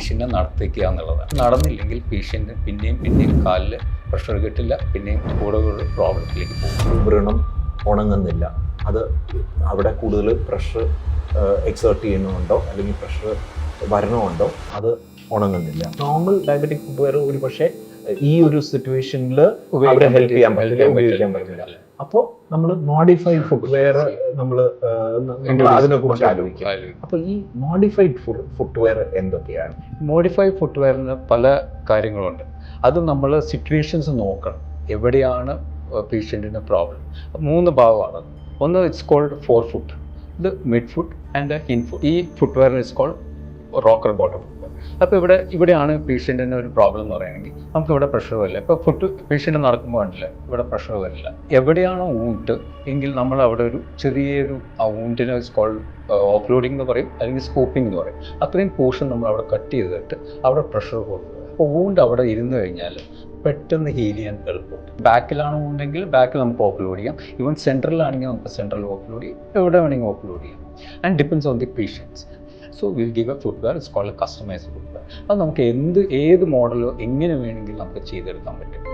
പേഷ്യൻറ്റിനെ നടത്തിക്കുക എന്നുള്ളതാണ്. നടന്നില്ലെങ്കിൽ പേഷ്യൻറ്റ് പിന്നെയും കാലിൽ പ്രഷർ കിട്ടില്ല, പിന്നെയും കൂടുതൽ പ്രോബ്ലത്തിലേക്ക് പോകും. വ്രണം ഉണങ്ങുന്നില്ല, അത് അവിടെ കൂടുതൽ പ്രഷർ എക്സേർട്ട് ചെയ്യുന്നുണ്ടോ അല്ലെങ്കിൽ പ്രഷർ വരണമുണ്ടോ, അത് ഉണങ്ങുന്നില്ല. നോർമൽ ഡയബറ്റിക് ഫുട്വെയർ ഒരു പക്ഷേ ഈ ഒരു സിറ്റുവേഷനിൽ അവരെ ഹെൽപ്പ് ചെയ്യാൻ പറ്റില്ല, ഉപയോഗിക്കാൻ പറ്റില്ല. അപ്പോൾ നമ്മൾ മോഡിഫൈഡ് ഫുട്വെയർ നമ്മൾ അതിനെ കുറിച്ച് ആലോചിക്കും. അപ്പോൾ ഈ മോഡിഫൈഡ് ഫുട്വെയർ എന്തൊക്കെയാണ്? മോഡിഫൈഡ് ഫുട്വെയറിന് പല കാര്യങ്ങളുണ്ട്. അത് നമ്മൾ സിറ്റുവേഷൻസ് നോക്കണം, എവിടെയാണ് പേഷ്യൻറ്റിന് പ്രോബ്ലം. 3 ഭാഗമാണ്. ഒന്ന് ഇറ്റ്സ് കോൾഡ് ഫോർ ഫുട്ട്, ഇത് midfoot and hindfoot. ഈ footwear is called rocker bottom. അപ്പോൾ ഇവിടെയാണ് പേഷ്യൻറ്റിന് ഒരു പ്രോബ്ലം എന്ന് പറയുകയാണെങ്കിൽ നമുക്കിവിടെ പ്രഷർ വരില്ല. ഇപ്പോൾ പേഷ്യൻ്റ് നടക്കുമ്പോൾ കണ്ടില്ല, ഇവിടെ പ്രഷർ വരില്ല. എവിടെയാണോ വൂണ്ട് എങ്കിൽ നമ്മൾ അവിടെ ഒരു ചെറിയൊരു ആ വൂണ്ടിന് കോൾഡ് ഓഫ്ലോഡിംഗ് എന്ന് പറയും, അല്ലെങ്കിൽ സ്കൂപ്പിംഗ് എന്ന് പറയും. അത്രയും പോർഷൻ നമ്മൾ അവിടെ കട്ട് ചെയ്തിട്ട് അവിടെ പ്രഷർ കൊടുക്കുക. അപ്പോൾ വൂണ്ട് അവിടെ ഇരുന്ന് കഴിഞ്ഞാൽ പെട്ടെന്ന് ഹീൽ ചെയ്യാൻ എളുപ്പം. ബാക്കിലാണ് വൂണ്ടെങ്കിൽ ബാക്കിൽ നമുക്ക് ഓഫ്ലോഡ് ചെയ്യാം. ഈവൻ സെൻട്രലിലാണെങ്കിൽ നമുക്ക് സെൻട്രൽ ഓഫ്ലോഡ് ചെയ്യാം, എവിടെ വേണമെങ്കിൽ ഓഫ്ലോഡ് ചെയ്യാം. And depends on the patients. So will give a footwear, it's called customised footwear. അത് നമുക്ക് ഏത് മോഡലോ എങ്ങനെ വേണമെങ്കിലും നമുക്ക് ചെയ്തെടുക്കാൻ പറ്റും.